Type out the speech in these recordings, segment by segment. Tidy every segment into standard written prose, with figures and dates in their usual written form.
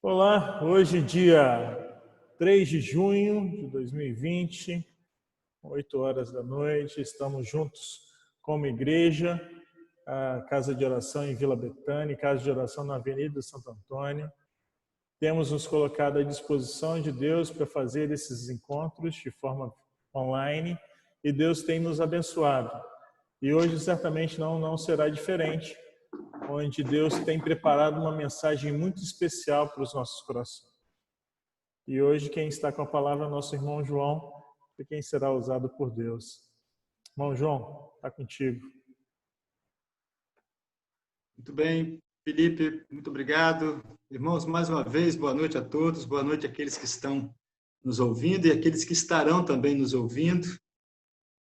Olá, hoje dia 3 de junho de 2020, 8 horas da noite, estamos juntos como igreja, a Casa de Oração em Vila Betânia, Casa de Oração na Avenida Santo Antônio. Temos nos colocado à disposição de Deus para fazer esses encontros de forma online e Deus tem nos abençoado. E hoje certamente não será diferente, onde Deus tem preparado uma mensagem muito especial para os nossos corações. E hoje quem está com a palavra é o nosso irmão João, e quem será usado por Deus. Irmão João, está contigo. Muito bem, Felipe, muito obrigado. Irmãos, mais uma vez, boa noite a todos, boa noite àqueles que estão nos ouvindo e àqueles que estarão também nos ouvindo.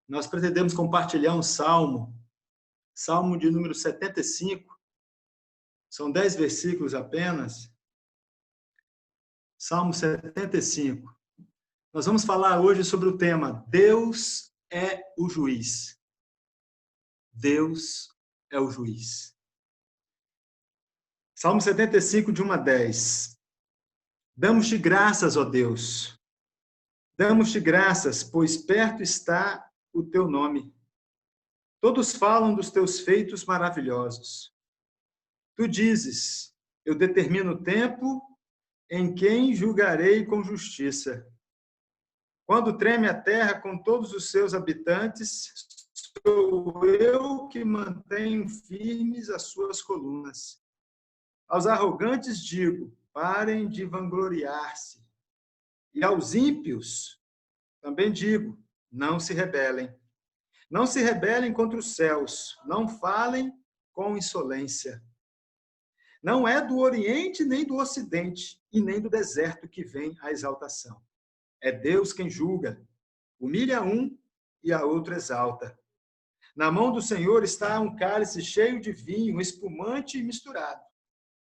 Nós pretendemos compartilhar um salmo de número 75, são 10 versículos apenas. Salmo 75. Nós vamos falar hoje sobre o tema Deus é o juiz. Deus é o juiz. Salmo 75, de 1 a 10. Damos-te graças, ó Deus. Damos-te graças, pois perto está o teu nome. Todos falam dos teus feitos maravilhosos. Tu dizes, eu determino o tempo em quem julgarei com justiça. Quando treme a terra com todos os seus habitantes, sou eu que mantenho firmes as suas colunas. Aos arrogantes digo, parem de vangloriar-se. E aos ímpios também digo, não se rebelem. Não se rebelem contra os céus, não falem com insolência. Não é do Oriente, nem do Ocidente, e nem do deserto que vem a exaltação. É Deus quem julga, humilha um e a outro exalta. Na mão do Senhor está um cálice cheio de vinho, espumante e misturado.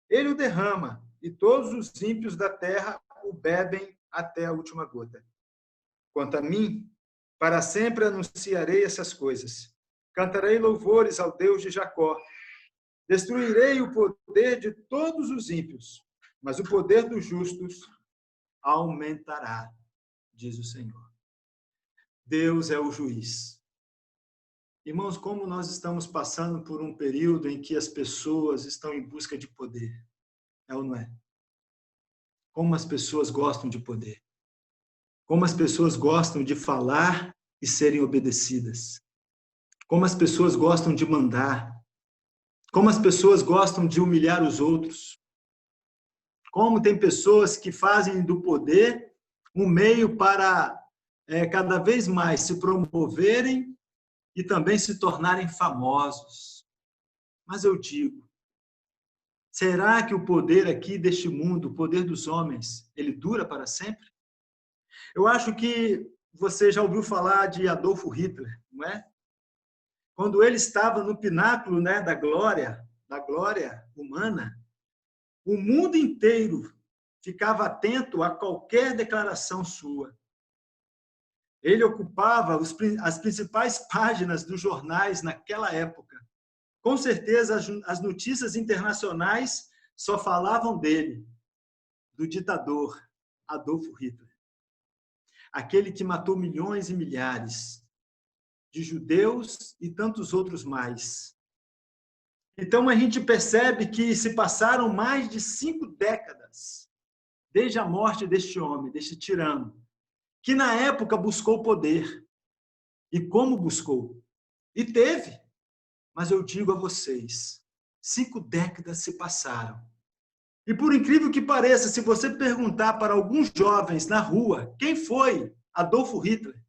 Ele o derrama, e todos os ímpios da terra o bebem até a última gota. Quanto a mim, para sempre anunciarei essas coisas. Cantarei louvores ao Deus de Jacó. Destruirei o poder de todos os ímpios, mas o poder dos justos aumentará, diz o Senhor. Deus é o juiz. Irmãos, como nós estamos passando por um período em que as pessoas estão em busca de poder, é ou não é? Como as pessoas gostam de poder. Como as pessoas gostam de falar e serem obedecidas. Como as pessoas gostam de mandar. Como as pessoas gostam de humilhar os outros. Como tem pessoas que fazem do poder um meio para cada vez mais se promoverem e também se tornarem famosos. Mas eu digo, será que o poder aqui deste mundo, o poder dos homens, ele dura para sempre? Eu acho que você já ouviu falar de Adolfo Hitler, não é? Quando ele estava no pináculo, né, da glória humana, o mundo inteiro ficava atento a qualquer declaração sua. Ele ocupava as principais páginas dos jornais naquela época. Com certeza, as notícias internacionais só falavam dele, do ditador Adolfo Hitler. Aquele que matou milhões e milhares de judeus e tantos outros mais. Então, a gente percebe que se passaram mais de 5 décadas desde a morte deste homem, deste tirano, que na época buscou poder. E como buscou? E teve. Mas eu digo a vocês, 5 décadas se passaram. E por incrível que pareça, se você perguntar para alguns jovens na rua quem foi Adolfo Hitler,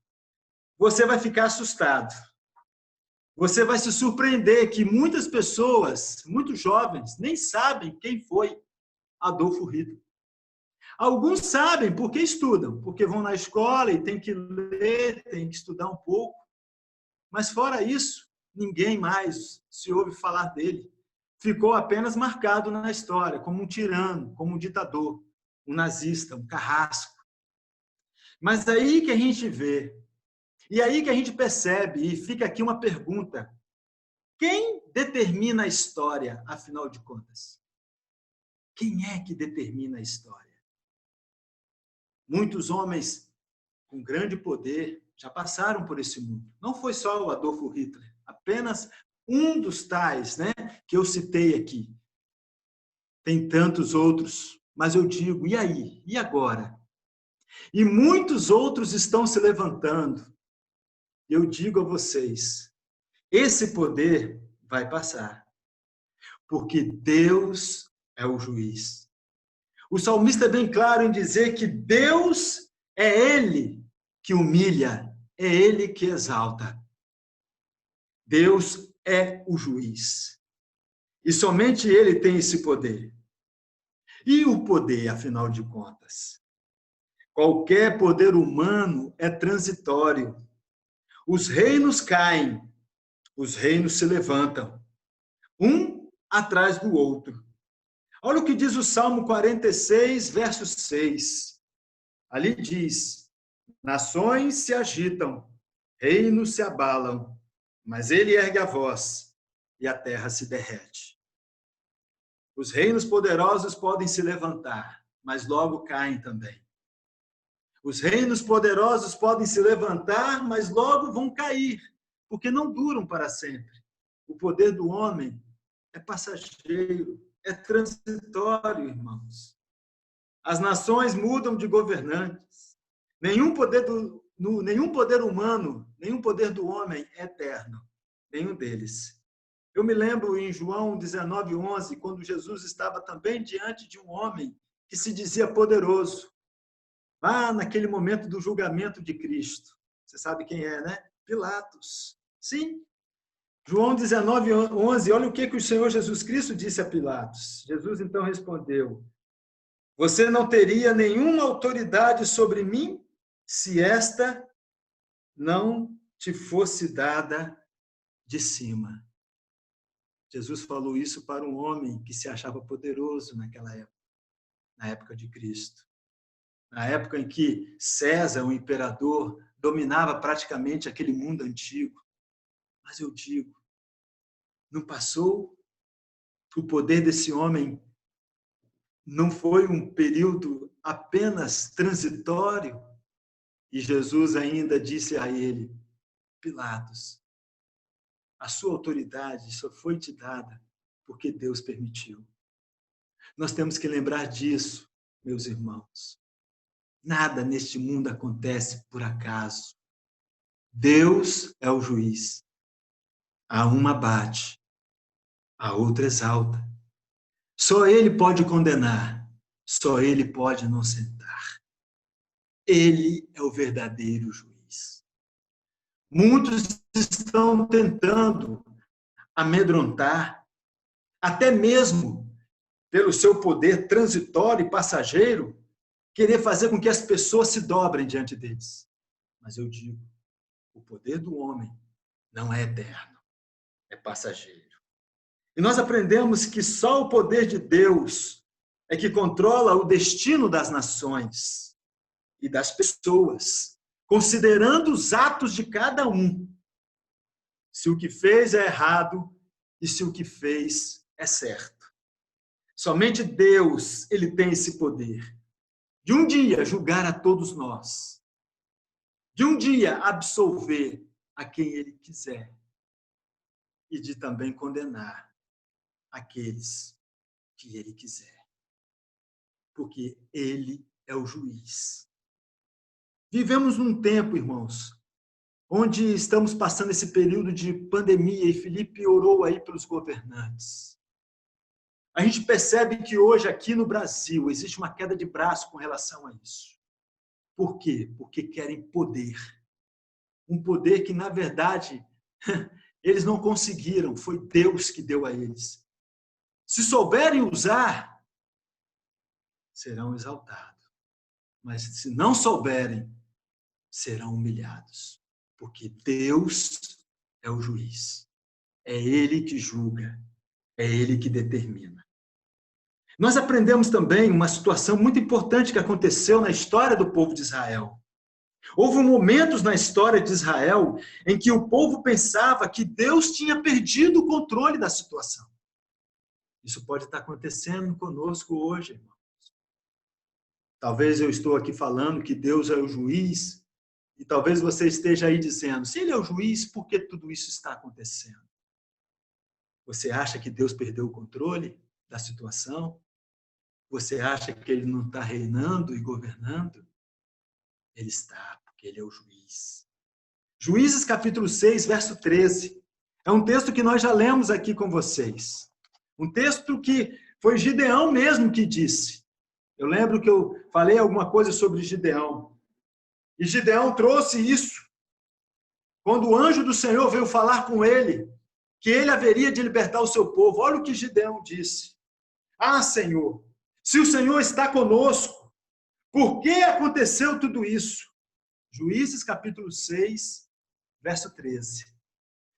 você vai ficar assustado. Você vai se surpreender que muitas pessoas, muitos jovens, nem sabem quem foi Adolfo Hitler. Alguns sabem porque estudam, porque vão na escola e tem que ler, tem que estudar um pouco. Mas fora isso, ninguém mais se ouve falar dele. Ficou apenas marcado na história como um tirano, como um ditador, um nazista, um carrasco. Mas aí que a gente vê, e aí que a gente percebe, e fica aqui uma pergunta: quem determina a história, afinal de contas? Quem é que determina a história? Muitos homens com grande poder já passaram por esse mundo. Não foi só o Adolfo Hitler, apenas um dos tais, né, que eu citei aqui. Tem tantos outros, mas eu digo, e aí? E agora? E muitos outros estão se levantando. Eu digo a vocês, esse poder vai passar, porque Deus é o juiz. O salmista é bem claro em dizer que Deus é Ele que humilha, é Ele que exalta. Deus é o juiz. E somente Ele tem esse poder. E o poder, afinal de contas? Qualquer poder humano é transitório. Os reinos caem, os reinos se levantam, um atrás do outro. Olha o que diz o Salmo 46, verso 6. Ali diz: nações se agitam, reinos se abalam, mas ele ergue a voz e a terra se derrete. Os reinos poderosos podem se levantar, mas logo caem também. Os reinos poderosos podem se levantar, mas logo vão cair, porque não duram para sempre. O poder do homem é passageiro, é transitório, irmãos. As nações mudam de governantes. Nenhum poder humano, nenhum poder do homem é eterno. Nenhum deles. Eu me lembro em João 19:11, quando Jesus estava também diante de um homem que se dizia poderoso. Lá naquele momento do julgamento de Cristo. Você sabe quem é, né? Pilatos. Sim. João 19:11, olha o que o Senhor Jesus Cristo disse a Pilatos. Jesus então respondeu: você não teria nenhuma autoridade sobre mim se esta não te fosse dada de cima. Jesus falou isso para um homem que se achava poderoso naquela época, na época de Cristo. Na época em que César, o imperador, dominava praticamente aquele mundo antigo. Mas eu digo, não passou? O poder desse homem não foi um período apenas transitório? E Jesus ainda disse a ele: Pilatos, a sua autoridade só foi te dada porque Deus permitiu. Nós temos que lembrar disso, meus irmãos. Nada neste mundo acontece por acaso. Deus é o juiz. A uma bate, a outra exalta. Só Ele pode condenar, só Ele pode inocentar. Ele é o verdadeiro juiz. Muitos estão tentando amedrontar, até mesmo pelo seu poder transitório e passageiro, querer fazer com que as pessoas se dobrem diante deles. Mas eu digo, o poder do homem não é eterno, é passageiro. E nós aprendemos que só o poder de Deus é que controla o destino das nações e das pessoas, considerando os atos de cada um. Se o que fez é errado e se o que fez é certo. Somente Deus, ele tem esse poder de um dia julgar a todos nós, de um dia absolver a quem ele quiser e de também condenar aqueles que ele quiser. Porque ele é o juiz. Vivemos num tempo, irmãos, onde estamos passando esse período de pandemia e Felipe orou aí pelos governantes. A gente percebe que hoje aqui no Brasil existe uma queda de braço com relação a isso. Por quê? Porque querem poder. Um poder que, na verdade, eles não conseguiram, foi Deus que deu a eles. Se souberem usar, serão exaltados. Mas se não souberem, serão humilhados. Porque Deus é o juiz. É Ele que julga. É Ele que determina. Nós aprendemos também uma situação muito importante que aconteceu na história do povo de Israel. Houve momentos na história de Israel em que o povo pensava que Deus tinha perdido o controle da situação. Isso pode estar acontecendo conosco hoje, irmãos. Talvez eu estou aqui falando que Deus é o juiz, e talvez você esteja aí dizendo, se Ele é o juiz, por que tudo isso está acontecendo? Você acha que Deus perdeu o controle da situação? Você acha que Ele não está reinando e governando? Ele está, porque Ele é o juiz. Juízes capítulo 6, verso 13. É um texto que nós já lemos aqui com vocês. Um texto que foi Gideão mesmo que disse. Eu lembro que eu falei alguma coisa sobre Gideão. E Gideão trouxe isso. Quando o anjo do Senhor veio falar com ele, que ele haveria de libertar o seu povo. Olha o que Gideão disse. Ah, Senhor, se o Senhor está conosco, por que aconteceu tudo isso? Juízes capítulo 6, verso 13.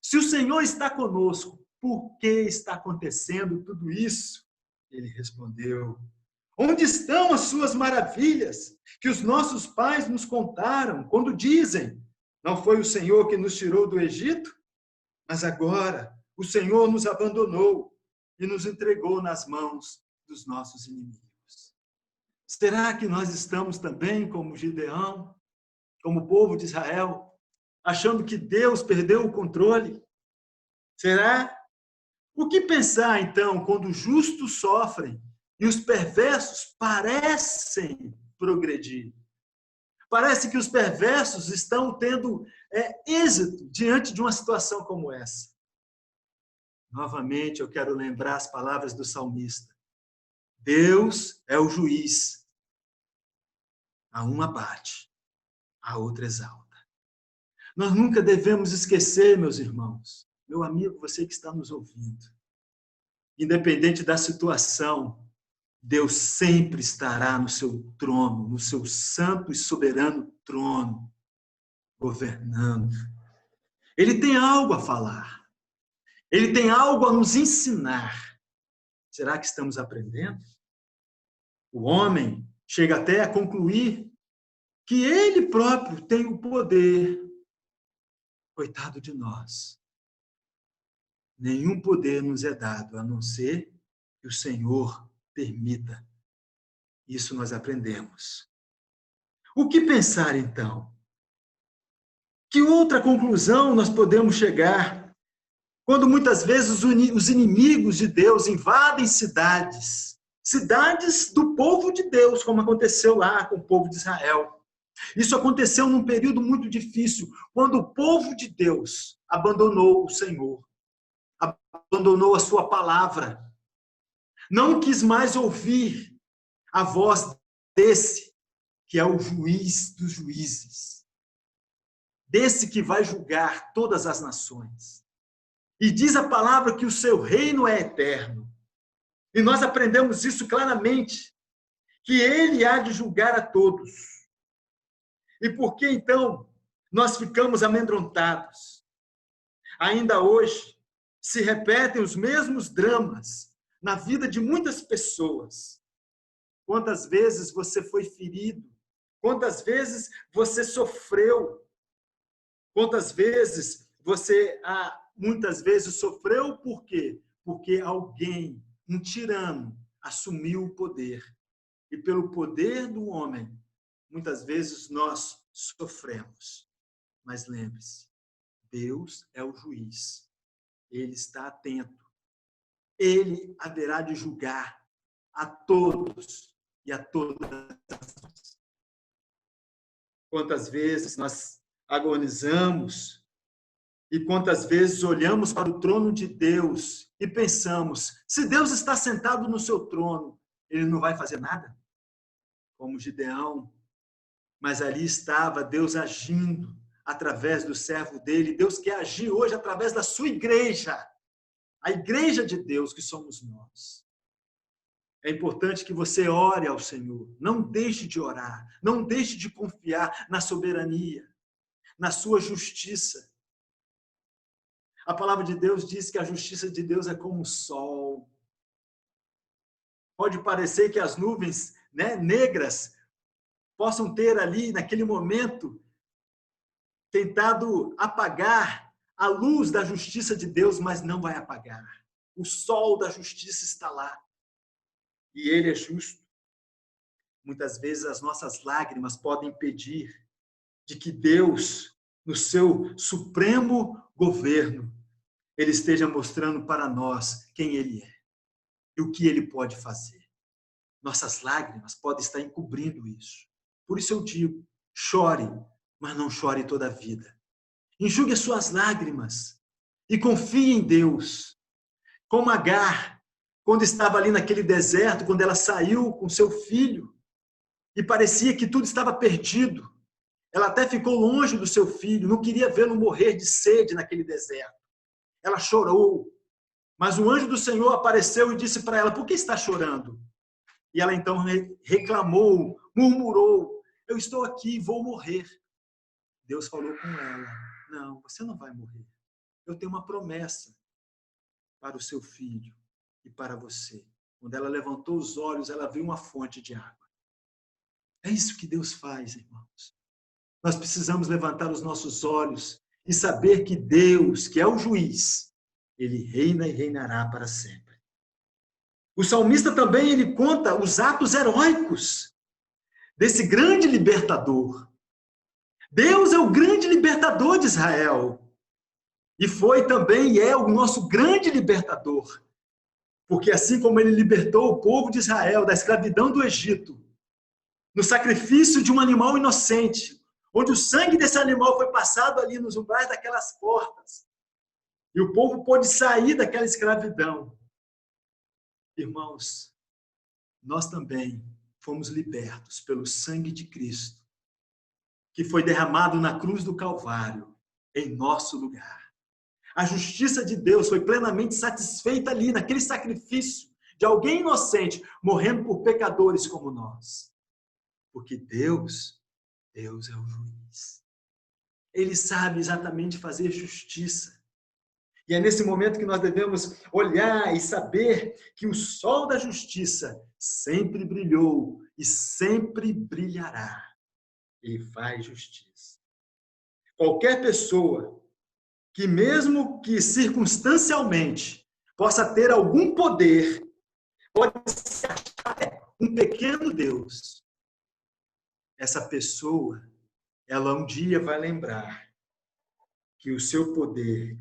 Se o Senhor está conosco, por que está acontecendo tudo isso? Ele respondeu, onde estão as suas maravilhas que os nossos pais nos contaram quando dizem, não foi o Senhor que nos tirou do Egito? Mas agora o Senhor nos abandonou e nos entregou nas mãos dos nossos inimigos. Será que nós estamos também como Gideão, como o povo de Israel, achando que Deus perdeu o controle? Será? O que pensar, então, quando os justos sofrem e os perversos parecem progredir? Parece que os perversos estão tendo êxito diante de uma situação como essa. Novamente, eu quero lembrar as palavras do salmista. Deus é o juiz. A uma bate, a outra exalta. Nós nunca devemos esquecer, meus irmãos, meu amigo, você que está nos ouvindo, independente da situação, Deus sempre estará no seu trono, no seu santo e soberano trono, governando. Ele tem algo a falar. Ele tem algo a nos ensinar. Será que estamos aprendendo? O homem chega até a concluir que ele próprio tem o poder. Coitado de nós. Nenhum poder nos é dado, a não ser que o Senhor permita. Isso nós aprendemos. O que pensar, então? Que outra conclusão nós podemos chegar quando muitas vezes os inimigos de Deus invadem cidades, cidades do povo de Deus, como aconteceu lá com o povo de Israel. Isso aconteceu num período muito difícil, quando o povo de Deus abandonou o Senhor, abandonou a sua palavra, não quis mais ouvir a voz desse que é o juiz dos juízes, desse que vai julgar todas as nações. E diz a palavra que o seu reino é eterno. E nós aprendemos isso claramente, que ele há de julgar a todos. E por que, então, nós ficamos amedrontados? Ainda hoje, se repetem os mesmos dramas na vida de muitas pessoas. Quantas vezes você foi ferido? Quantas vezes você sofreu? Quantas vezes você, muitas vezes, sofreu por quê? Porque alguém, um tirano, assumiu o poder. E pelo poder do homem, muitas vezes nós sofremos. Mas lembre-se, Deus é o juiz. Ele está atento. Ele haverá de julgar a todos e a todas as nações. Quantas vezes nós agonizamos e quantas vezes olhamos para o trono de Deus e pensamos, se Deus está sentado no seu trono, ele não vai fazer nada? Como Gideão. Mas ali estava Deus agindo através do servo dele. Deus quer agir hoje através da sua igreja. A igreja de Deus que somos nós. É importante que você ore ao Senhor. Não deixe de orar. Não deixe de confiar na soberania, na sua justiça. A palavra de Deus diz que a justiça de Deus é como o sol. Pode parecer que as nuvens, negras possam ter ali, naquele momento, tentado apagar a luz da justiça de Deus, mas não vai apagar. O sol da justiça está lá. E ele é justo. Muitas vezes as nossas lágrimas podem impedir de que Deus, no seu supremo governo, ele esteja mostrando para nós quem ele é e o que ele pode fazer. Nossas lágrimas podem estar encobrindo isso. Por isso eu digo, chore, mas não chore toda a vida. Enxugue as suas lágrimas e confie em Deus. Como Agar, quando estava ali naquele deserto, quando ela saiu com seu filho e parecia que tudo estava perdido. Ela até ficou longe do seu filho, não queria vê-lo morrer de sede naquele deserto. Ela chorou, mas o anjo do Senhor apareceu e disse para ela: por que está chorando? E ela então reclamou, murmurou: eu estou aqui, vou morrer. Deus falou com ela: não, você não vai morrer. Eu tenho uma promessa para o seu filho e para você. Quando ela levantou os olhos, ela viu uma fonte de água. É isso que Deus faz, irmãos. Nós precisamos levantar os nossos olhos e saber que Deus, que é o juiz, ele reina e reinará para sempre. O salmista também ele conta os atos heróicos desse grande libertador. Deus é o grande libertador de Israel. E foi também e é o nosso grande libertador. Porque assim como ele libertou o povo de Israel da escravidão do Egito, no sacrifício de um animal inocente, onde o sangue desse animal foi passado ali nos umbrais daquelas portas, e o povo pôde sair daquela escravidão. Irmãos, nós também fomos libertos pelo sangue de Cristo, que foi derramado na cruz do Calvário, em nosso lugar. A justiça de Deus foi plenamente satisfeita ali, naquele sacrifício de alguém inocente, morrendo por pecadores como nós. Porque Deus é o juiz. Ele sabe exatamente fazer justiça. E é nesse momento que nós devemos olhar e saber que o sol da justiça sempre brilhou e sempre brilhará. Ele faz justiça. Qualquer pessoa que, mesmo que circunstancialmente, possa ter algum poder, pode se achar um pequeno Deus. Essa pessoa, ela um dia vai lembrar que o seu poder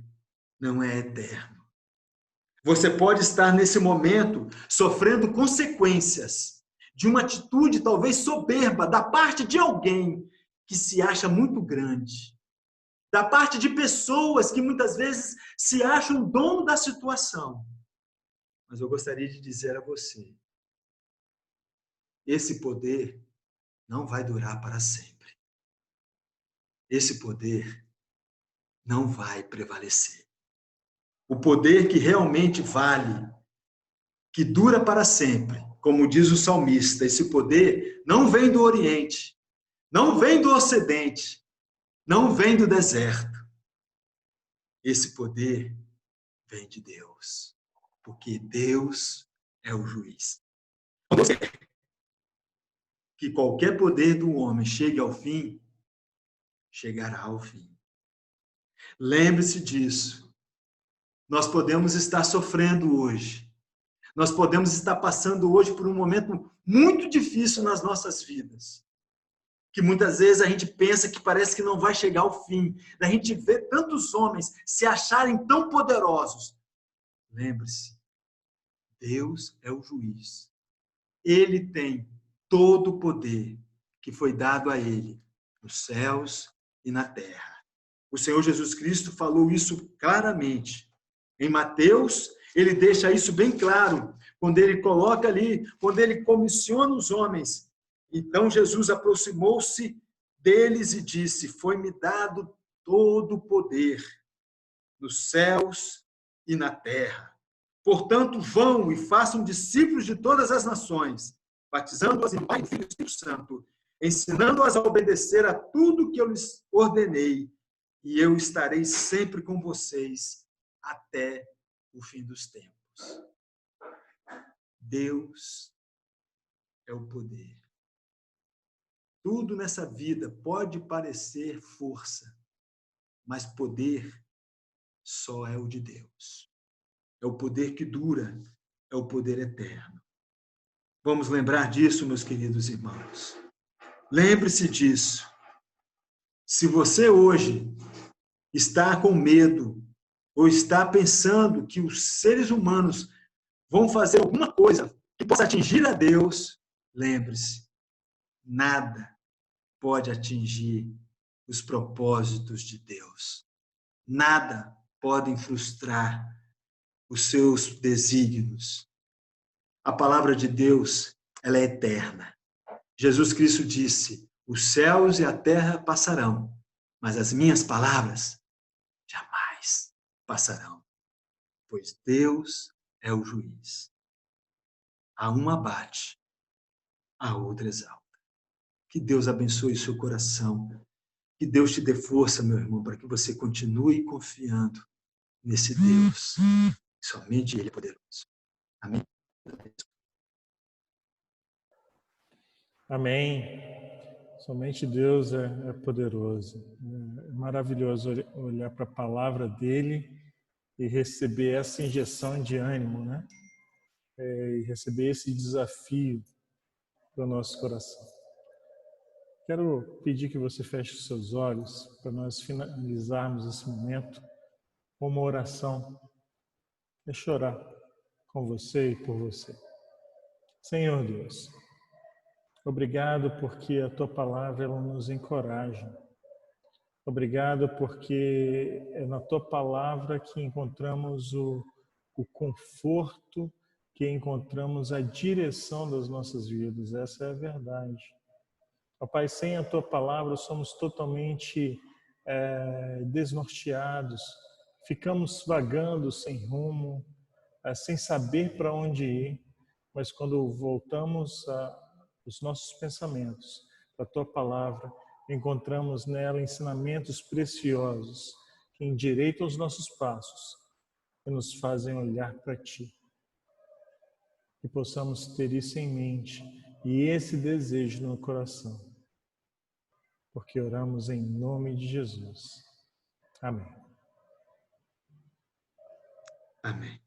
não é eterno. Você pode estar nesse momento sofrendo consequências de uma atitude talvez soberba da parte de alguém que se acha muito grande, da parte de pessoas que muitas vezes se acham dono da situação. Mas eu gostaria de dizer a você, esse poder não vai durar para sempre. Esse poder não vai prevalecer. O poder que realmente vale, que dura para sempre, como diz o salmista, esse poder não vem do Oriente, não vem do Ocidente, não vem do deserto. Esse poder vem de Deus, porque Deus é o juiz. Que qualquer poder do homem chegue ao fim, chegará ao fim. Lembre-se disso. Nós podemos estar sofrendo hoje. Nós podemos estar passando hoje por um momento muito difícil nas nossas vidas. Que muitas vezes a gente pensa que parece que não vai chegar ao fim. A gente vê tantos homens se acharem tão poderosos. Lembre-se, Deus é o juiz. Ele tem todo o poder que foi dado a ele, nos céus e na terra. O Senhor Jesus Cristo falou isso claramente. Em Mateus, ele deixa isso bem claro, quando ele coloca ali, quando ele comissiona os homens. Então Jesus aproximou-se deles e disse: foi-me dado todo o poder nos céus e na terra. Portanto, vão e façam discípulos de todas as nações, batizando-as em Pai, Filho e Espírito Santo, ensinando-as a obedecer a tudo que eu lhes ordenei, e eu estarei sempre com vocês até o fim dos tempos. Deus é o poder. Tudo nessa vida pode parecer força, mas poder só é o de Deus. é o poder que dura, é o poder eterno. Vamos lembrar disso, meus queridos irmãos. Lembre-se disso. Se você hoje está com medo ou está pensando que os seres humanos vão fazer alguma coisa que possa atingir a Deus, lembre-se, nada pode atingir os propósitos de Deus. Nada pode frustrar os seus desígnios. A palavra de Deus, ela é eterna. Jesus Cristo disse: os céus e a terra passarão, mas as minhas palavras jamais passarão, pois Deus é o juiz. A uma abate, a outra exalta. Que Deus abençoe o seu coração. Que Deus te dê força, meu irmão, para que você continue confiando nesse Deus. Somente Ele é poderoso. Amém? Amém. Somente Deus é poderoso. É maravilhoso olhar para a palavra dele e receber essa injeção de ânimo, né? E receber esse desafio para o nosso coração. Quero pedir que você feche os seus olhos para nós finalizarmos esse momento com uma oração. É chorar com você e por você. Senhor Deus, obrigado porque a tua palavra ela nos encoraja. Obrigado porque é na tua palavra que encontramos o conforto, que encontramos a direção das nossas vidas. Essa é a verdade. Ó Pai, sem a tua palavra somos totalmente desnorteados, ficamos vagando sem rumo, sem saber para onde ir, mas quando voltamos os nossos pensamentos, a tua palavra, encontramos nela ensinamentos preciosos que endireitam os nossos passos e nos fazem olhar para ti. Que possamos ter isso em mente e esse desejo no coração, porque oramos em nome de Jesus. Amém. Amém.